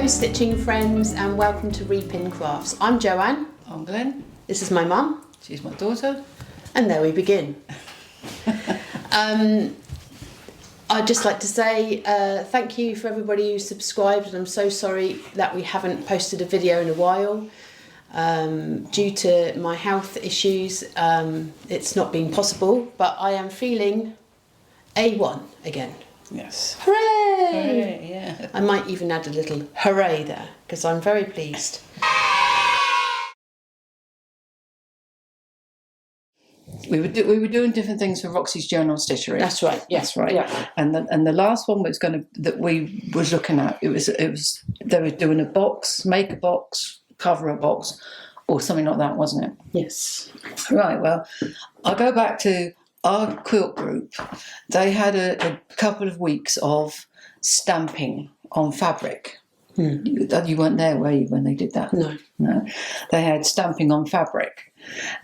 stitching friends, and welcome to Repin Crafts. I'm Joanne. I'm Glenn. This is my mum. She's my daughter. And there we begin. I'd just like to say thank you for everybody who subscribed, and I'm so sorry that we haven't posted a video in a while. Due to my health issues, it's not been possible, but I am feeling A1 again. Yes. Hooray! Hooray, yeah. I might even add a little hooray there, because I'm very pleased. We were doing different things for Roxy's Journal Stitchery. That's right. Yeah. That's right. Yeah. And the last one that we was looking at, it was they were doing a box, make a box, cover a box, or something like that, wasn't it? Yes. Right. Well, I go back to our quilt group. They had a couple of weeks of stamping on fabric. You weren't there, were you, when they did that? No. No. They had stamping on fabric,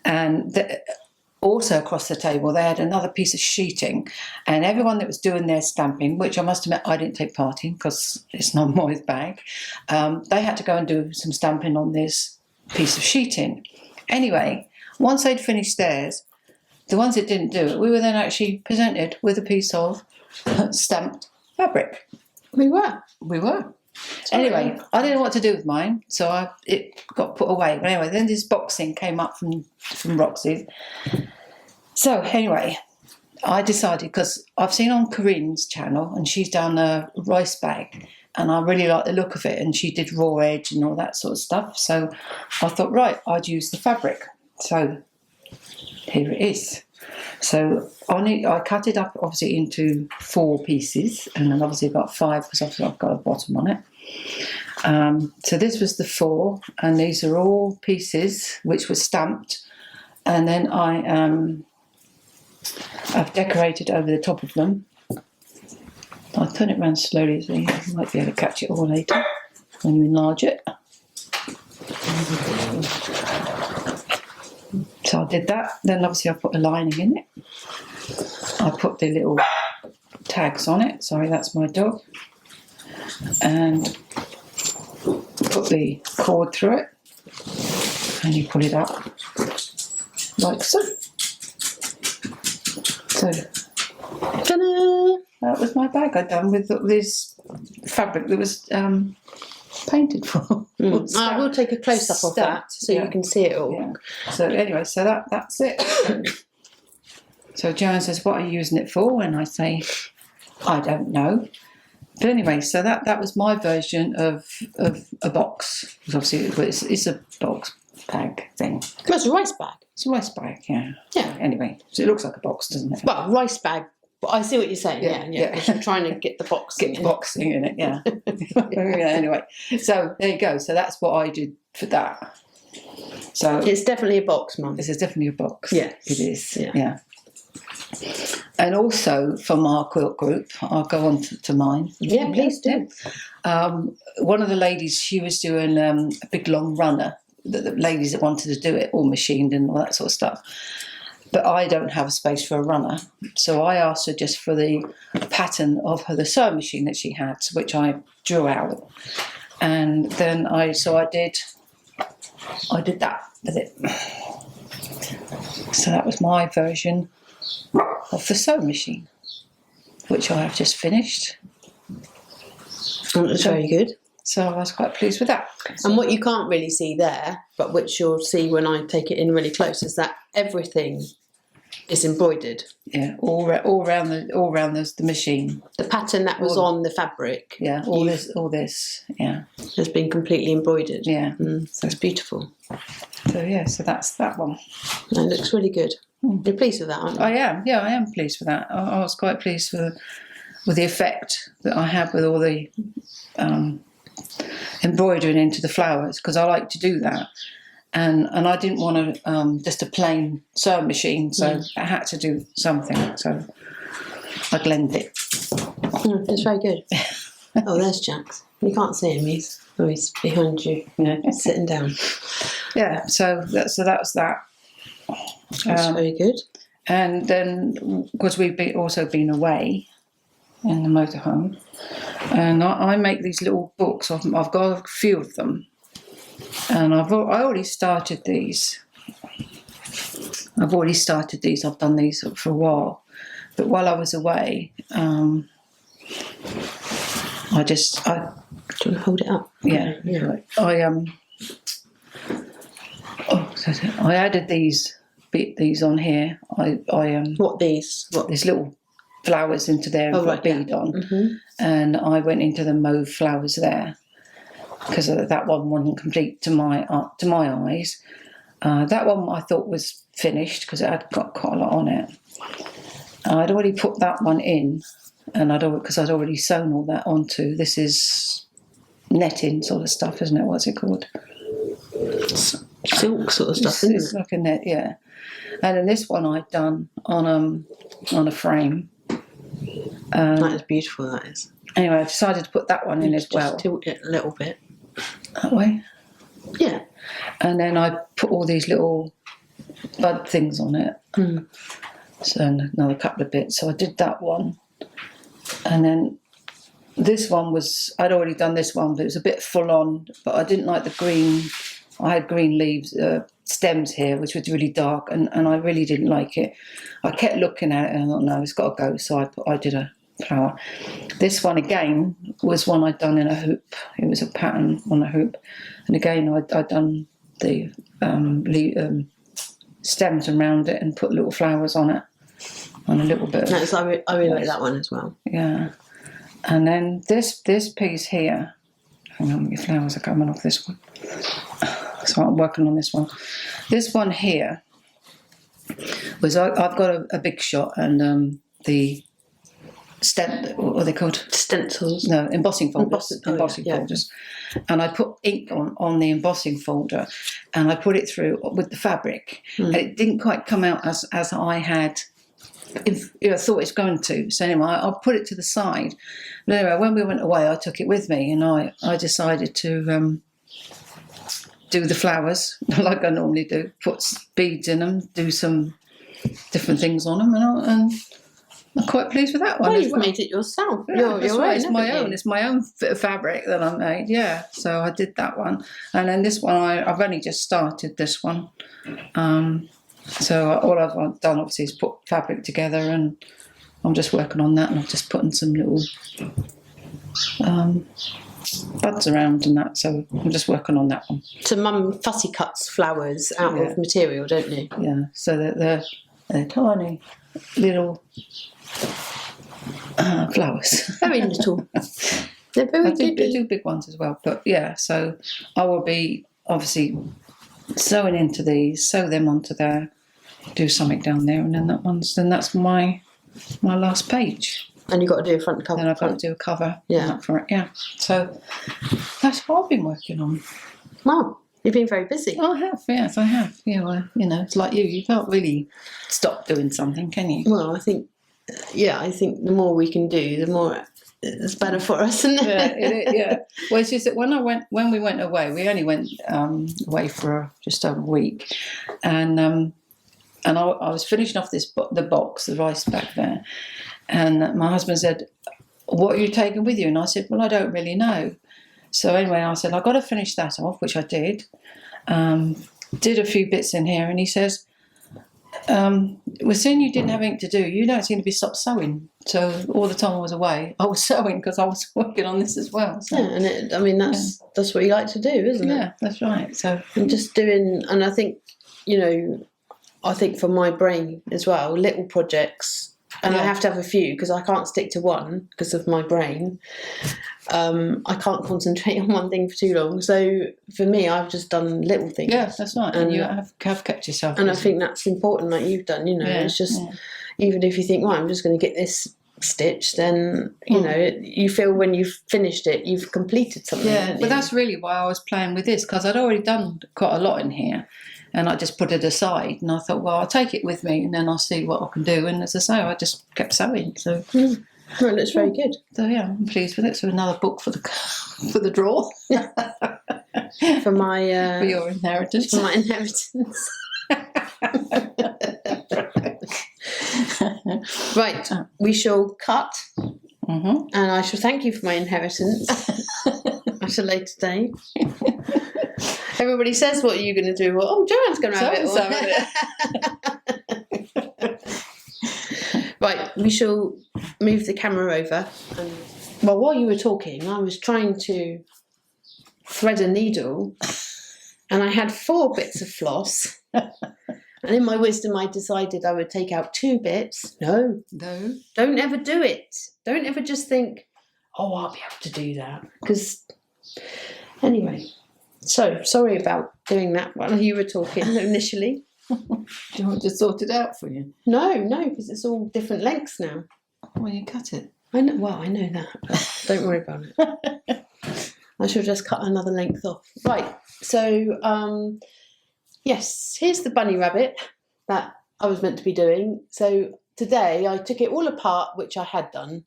and also across the table they had another piece of sheeting, and everyone that was doing their stamping, which I must admit I didn't take part in because it's not my bag, they had to go and do some stamping on this piece of sheeting. Anyway, once they'd finished theirs, the ones that didn't do it, we were then actually presented with a piece of stamped fabric. We were. Anyway, I didn't know what to do with mine, so it got put away. But anyway, then this boxing came up from Roxy's. So anyway, I decided, because I've seen on Corinne's channel, and she's done a rice bag, and I really like the look of it, and she did raw edge and all that sort of stuff. So I thought, right, I'd use the fabric. So here it is. So on it, I cut it up obviously into 4 pieces, and then obviously I've got 5 because obviously I've got a bottom on it. So this was the 4, and these are all pieces which were stamped, and then I've decorated over the top of them. I'll turn it around slowly so you might be able to catch it all later when you enlarge it. So I did that. Then obviously I put a lining in it. I put the little tags on it. Sorry, that's my dog. And put the cord through it. And you pull it up like so. So ta-da! That was my bag I'd done with this fabric that was painted for. I will take a close-up of that so you can see it all. Yeah. So anyway, so that's it. So Joanne says, what are you using it for? And I say, I don't know. But anyway, so that was my version of a box. Obviously, it's a box bag thing. It's a rice bag. It's a rice bag, yeah. Yeah. Anyway, so it looks like a box, doesn't it? Well, rice bag. But I see what you're saying. Yeah. I'm trying to get the boxing. Get the boxing in it, yeah. Anyway, so there you go. So that's what I did for that. So it's definitely a box, Mum. This is definitely a box. Yes. It is. Yeah. And also from our quilt group, I'll go on to mine. Yeah, please do. One of the ladies, she was doing a big long runner. The ladies that wanted to do it all machined and all that sort of stuff. But I don't have a space for a runner, so I asked her just for the pattern of the sewing machine that she had, which I drew out, and then I did that with it. So that was my version of the sewing machine, which I have just finished. Oh, that's very good. So I was quite pleased with that. And what you can't really see there, but which you'll see when I take it in really close, is that everything is embroidered. Yeah, all around the machine. The pattern that was on the fabric. Yeah, all this. Yeah, has been completely embroidered. Yeah, so it's beautiful. So yeah, so that's that one. It looks really good. You're pleased with that, aren't you? I am. Yeah, I am pleased with that. I was quite pleased with the effect that I had with all the embroidering into the flowers, because I like to do that. And I didn't want just a plain sewing machine, so I had to do something. So I blended it. It's very good. Oh, there's Jax. You can't see him. He's behind you, sitting down. Yeah. So that was that. That's very good. And then, because we've also been away, in the motorhome, and I make these little books. I've got a few of them, and I already started these. I've done these for a while, but while I was away, Do you want to hold it up? Yeah. I added these on here. What these? These little flowers into there and put a bead on, and I went into the mauve flowers there because that one wasn't complete to my eyes. That one I thought was finished because it had got quite a lot on it. I'd already put that one in, and because I'd already sewn all that onto. This is netting sort of stuff, isn't it? What's it called? Silk sort of stuff, isn't It's it? like a net, yeah. And then this one I'd done on a frame. That is beautiful. That is. Anyway, I decided to put that one in as well. Just tilt it a little bit. That way. Yeah. And then I put all these little bud things on it. So another couple of bits. So I did that one. And then this one I'd already done this one, but it was a bit full on. But I didn't like the green. I had green leaves, stems here, which was really dark, and I really didn't like it. I kept looking at it and I thought, no, it's got to go. So I did a flower. This one again was one I'd done in a hoop. It was a pattern on a hoop. And again, I'd done the stems around it and put little flowers on it, on a little bit. I really like that one as well. Yeah. And then this piece here, hang on, your flowers are coming off this one. So I'm working on this one. This one here was, I've got a big shot and the what are they called? Stencils. No, embossing folders. Embossing folders. And I put ink on the embossing folder, and I put it through with the fabric. And it didn't quite come out as I had thought it's going to. So anyway, I'll put it to the side. But anyway, when we went away, I took it with me, and I decided to do the flowers like I normally do. Put beads in them, do some different things on them, and I'm quite pleased with that one. Well, you've made it yourself. Yeah, that's right. It's my own. You? It's my own bit of fabric that I made. Yeah. So I did that one, and then this one I've only just started this one. So all I've done obviously is put fabric together, and I'm just working on that, and I'm just putting some little buds around and that. So I'm just working on that one. So Mum fussy cuts flowers out of material, don't you? Yeah. So they're tiny little flowers. Very little. They're very good. They do big ones as well. But yeah, so I will be obviously sewing into these, sew them onto there, do something down there, and then that's my last page. And you've got to do a front cover. Then I've got to do a cover for it. Yeah. So that's what I've been working on. Wow. You've been very busy. I have, yes, I have. Yeah, well, it's like you can't really stop doing something, can you? Well, I think the more we can do, the more it's better for us, isn't it? Yeah, yeah. Well, it's just that when we went away, we only went away for just over a week, and I was finishing off the box, the rice back there, and my husband said, "What are you taking with you?" And I said, "Well, I don't really know." So anyway, I said, I've got to finish that off, which I did. Did a few bits in here, and he says, we're seeing you didn't have ink to do. You don't seem to be stopped sewing. So all the time I was away, I was sewing because I was working on this as well. So. Yeah, and that's what you like to do, isn't it? Yeah, that's right. So and just doing, and I think, I think for my brain as well, little projects, and I have to have a few because I can't stick to one because of my brain. I can't concentrate on one thing for too long. So for me, I've just done little things. Yeah, that's right. And you have kept yourself. And I think that's important, like you've done. It's just even if you think, I'm just going to get this stitched, then you feel when you've finished it, you've completed something. Yeah, but that's really why I was playing with this, because I'd already done quite a lot in here. And I just put it aside, and I thought, well, I'll take it with me, and then I'll see what I can do. And as I say, I just kept sewing. So, well, it looks very good. So yeah, I'm pleased with it. So another book for the drawer for my for your inheritance. For my inheritance. Right, we shall cut Mm-hmm. and I shall thank you for my inheritance at a later date. Everybody says, "What are you going to do?" Well, oh, Joanne's going to have it. Some of it. Right, we shall move the camera over. And, well, while you were talking, I was trying to thread a needle, and I had 4 bits of floss. And in my wisdom, I decided I would take out 2 bits. No, don't ever do it. Don't ever just think, "Oh, I'll be able to do that." Because anyway, so sorry about doing that while you were talking initially. Do you want to sort it out for you? No, because it's all different lengths now. Well, you cut it. I know. Well, I know that. But don't worry about it. I shall just cut another length off. Right. So, yes, here's the bunny rabbit that I was meant to be doing. So today I took it all apart, which I had done,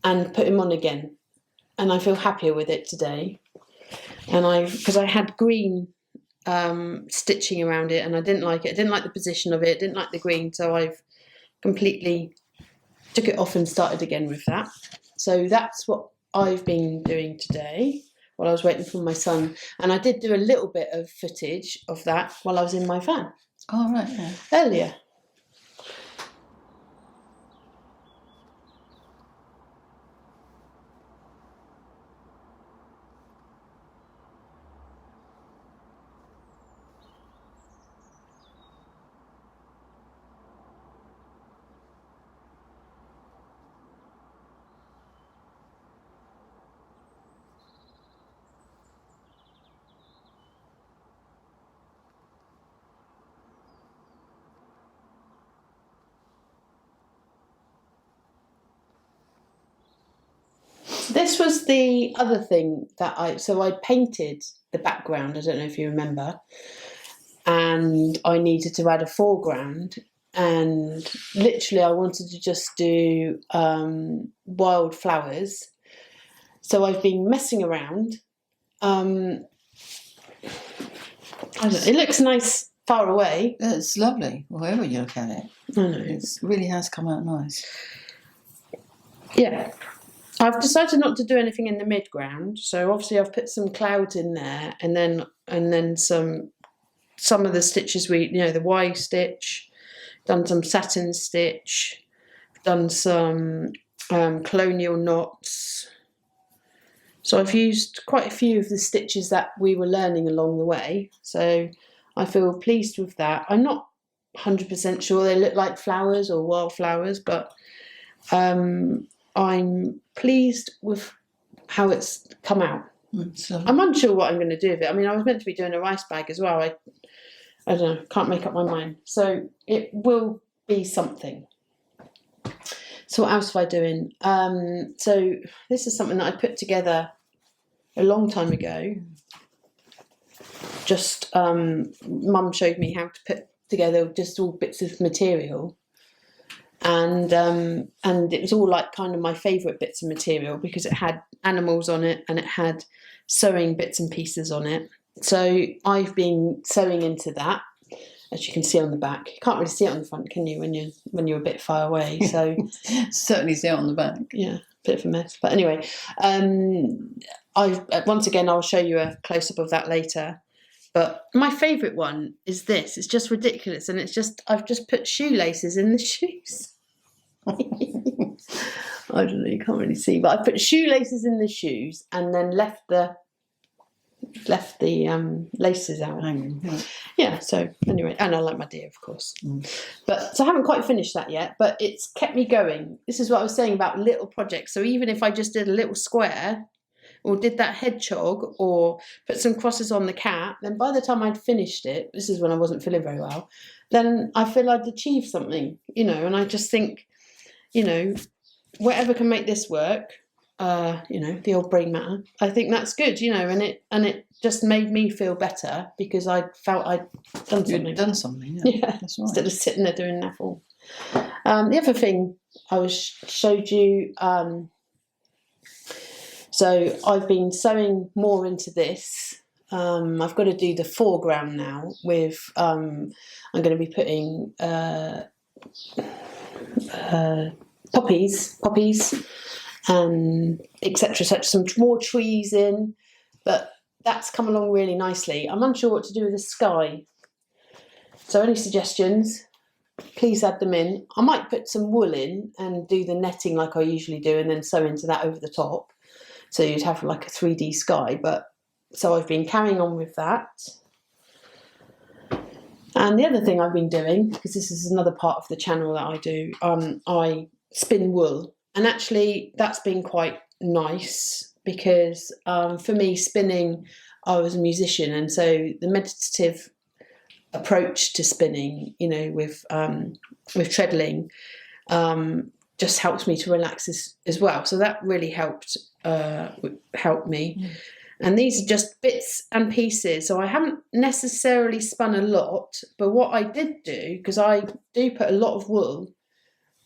and put him on again. And I feel happier with it today. And because I had green stitching around it, and I didn't like it. I didn't like the position of it. Didn't like the green, so I've completely took it off and started again with that. So that's what I've been doing today while I was waiting for my son. And I did do a little bit of footage of that while I was in my van. Oh, right, yeah. Earlier. This was the other thing that I painted the background, I don't know if you remember, and I needed to add a foreground, and literally I wanted to just do wild flowers. So I've been messing around. I don't know, it looks nice far away. It's lovely, wherever you look at it. I know. It really has come out nice. Yeah. I've decided not to do anything in the midground, so obviously I've put some clouds in there, and then some of the stitches the Y stitch, done some satin stitch, done some colonial knots. So I've used quite a few of the stitches that we were learning along the way. So I feel pleased with that. I'm not 100% sure they look like flowers or wildflowers, but I'm pleased with how it's come out. I'm unsure what I'm going to do with it. I mean, I was meant to be doing a rice bag as well. I don't know, can't make up my mind. So it will be something. So what else am I doing? So this is something that I put together a long time ago. Just Mum showed me how to put together just all bits of material. And it was all like kind of my favourite bits of material because it had animals on it and it had sewing bits and pieces on it. So I've been sewing into that, as you can see on the back. You can't really see it on the front, can you, when you're a bit far away? So certainly see it on the back. Yeah, bit of a mess. But anyway, once again I'll show you a close up of that later. But my favourite one is this. It's just ridiculous, and I've just put shoelaces in the shoes. I don't know, you can't really see, but I put shoelaces in the shoes and then left the laces out. Yeah, so anyway, and I like my deer, of course. But so I haven't quite finished that yet, but it's kept me going. This is what I was saying about little projects. So even if I just did a little square or did that hedgehog or put some crosses on the cat, then by the time I'd finished it, this is when I wasn't feeling very well, then I feel I'd achieved something, and I just think, whatever can make this work, the old brain matter, I think that's good, and it just made me feel better because I felt I'd done something. You'd done something, yeah. That's right. Instead of sitting there doing naffle. The other thing I showed you, so I've been sewing more into this. I've got to do the foreground now with, I'm going to be putting poppies, and etc. Such some more trees in, but that's come along really nicely. I'm unsure what to do with the sky. So any suggestions, please add them in. I might put some wool in and do the netting like I usually do and then sew into that over the top. So you'd have like a 3D sky. But so I've been carrying on with that. And the other thing I've been doing, because this is another part of the channel that I do, I spin wool. And actually that's been quite nice because for me spinning, I was a musician, and so the meditative approach to spinning, you know, with treadling, just helps me to relax as well. So that really helped me. And these are just bits and pieces. So I haven't necessarily spun a lot, but what I did do, because I do put a lot of wool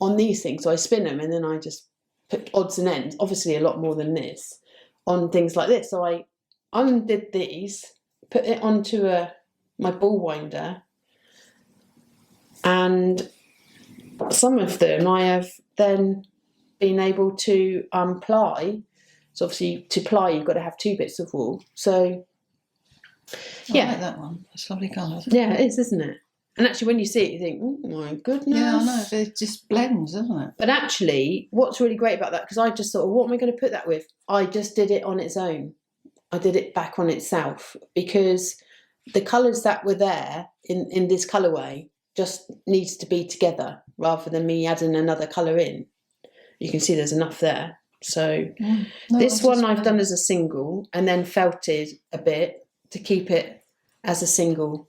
on these things, so I spin them and then I just put odds and ends, obviously a lot more than this, on things like this. So I undid these, put it onto my ball winder, and some of them I have then been able to ply. So obviously to ply you've got to have 2 bits of wool. So yeah, I like that one. It's lovely colour. Yeah, it is, isn't it? And actually when you see it you think, oh my goodness. Yeah, I know, but it just blends, doesn't it? But actually what's really great about that, because I just thought, what am I going to put that with? I just did it on its own. I did it back on itself, because the colours that were there in this colourway just needs to be together rather than me adding another colour in. You can see there's enough there. So this one I've done as a single and then felted a bit to keep it as a single.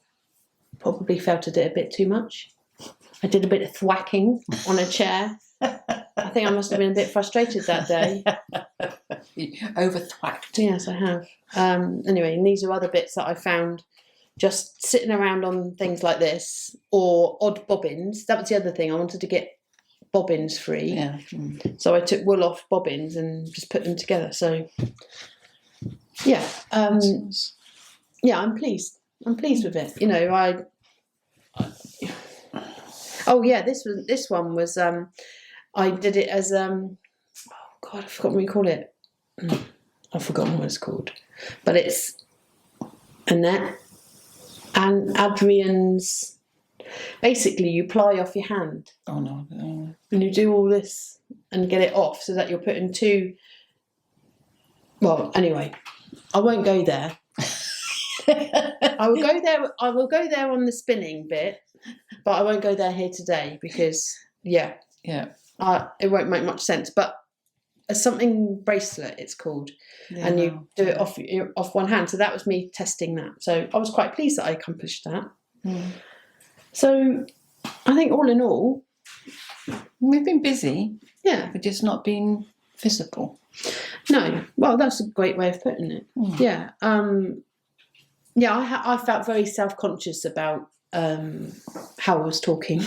Probably felted it a bit too much. I did a bit of thwacking on a chair. I think I must have been a bit frustrated that day. Over thwacked. Yes, I have. Anyway, and these are other bits that I found just sitting around on things like this, or odd bobbins. That was the other thing. I wanted to get bobbins free. Yeah. So I took wool off bobbins and just put them together. So yeah, yeah, I'm pleased. I'm pleased with it. You know, oh yeah, this one was I did it as oh God, I forgot what we call it. I've forgotten what it's called, but it's Annette and Adrian's. Basically, you ply off your hand. Oh no! And you do all this and get it off so that you're putting 2. Well, anyway, I won't go there. I will go there. I will go there on the spinning bit, but I won't go there here today because yeah, it won't make much sense. But a something bracelet, it's called, and you do it off one hand. So that was me testing that. So I was quite pleased that I accomplished that. So I think all in all, we've been busy. Yeah, but just not been physical. No, well, that's a great way of putting it. Yeah, yeah. I felt very self-conscious about how I was talking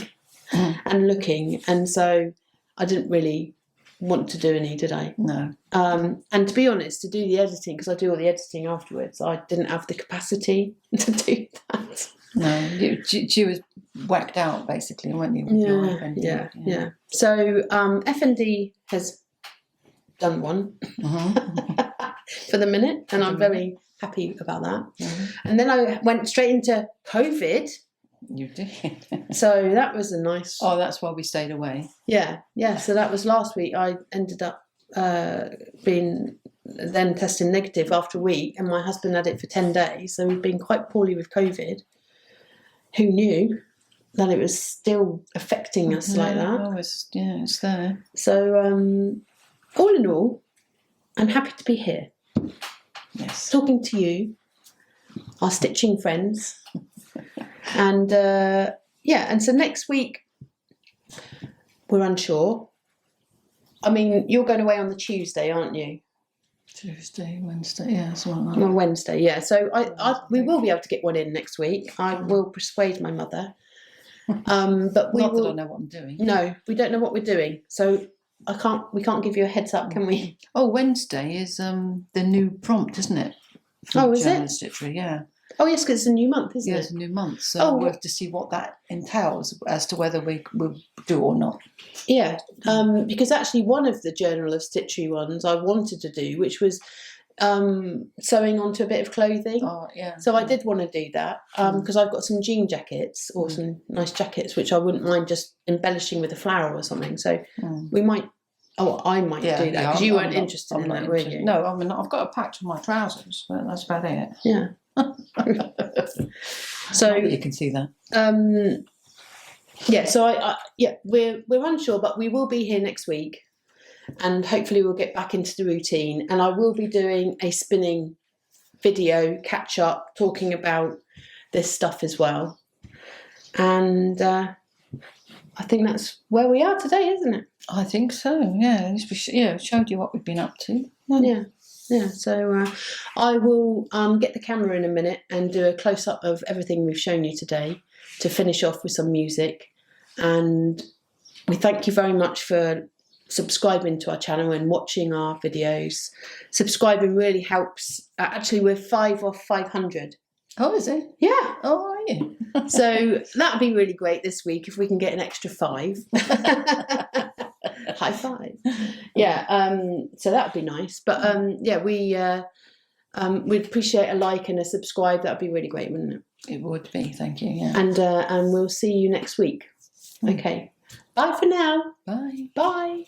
and looking, and so I didn't really want to do any, did I? No. And to be honest, to do the editing, because I do all the editing afterwards, I didn't have the capacity to do that. No, she was whacked out basically, weren't you? Yeah. So F&D has done one for the minute, and I'm very happy about that. And then I went straight into COVID. You did. So that was a nice. Oh, that's why we stayed away. Yeah. So that was last week. I ended up being then testing negative after a week, and my husband had it for 10 days. So we've been quite poorly with COVID. Who knew that it was still affecting us like that? Oh, it's there. So, all in all, I'm happy to be here. Yes. Talking to you, our stitching friends. And, and so next week, we're unsure. I mean, you're going away on the Tuesday, aren't you? Tuesday, Wednesday, yeah, something like that. On Wednesday, yeah. So we will be able to get one in next week. I will persuade my mother. But Not that I know what I'm doing. No, we don't know what we're doing. So we can't give you a heads up, can we? Oh, Wednesday is the new prompt, isn't it? Oh, is it? Stitchery, yeah. Oh yes, because it's a new month, isn't Yeah, it? it's a new month, so Oh, we'll have to see what that entails as to whether we will do or not. Yeah, because actually one of the Journal of Stitchery ones I wanted to do, which was sewing onto a bit of clothing. Oh, yeah. So I did want to do that because I've got some jean jackets or some nice jackets, which I wouldn't mind just embellishing with a flower or something. So we might, I might do that because you weren't interested in that, were you? No, I mean, I've got a patch on my trousers, but that's about it. Yeah. So you can see that. Yeah, so we're unsure, but we will be here next week, and hopefully we'll get back into the routine. And I will be doing a spinning video catch up, talking about this stuff as well. And I think that's where we are today, isn't it? I think so. Yeah, showed you what we've been up to. Yeah. So I will get the camera in a minute and do a close up of everything we've shown you today to finish off with some music. And we thank you very much for subscribing to our channel and watching our videos. Subscribing really helps. Actually, we're 5 off 500. Oh, is it? Yeah. Oh, are you? So that'd be really great this week if we can get an extra 5. High five. Yeah. So that'd be nice. But we'd appreciate a like and a subscribe. That'd be really great, wouldn't it? It would be. Thank you. Yeah. And we'll see you next week. Okay. Bye for now. Bye. Bye.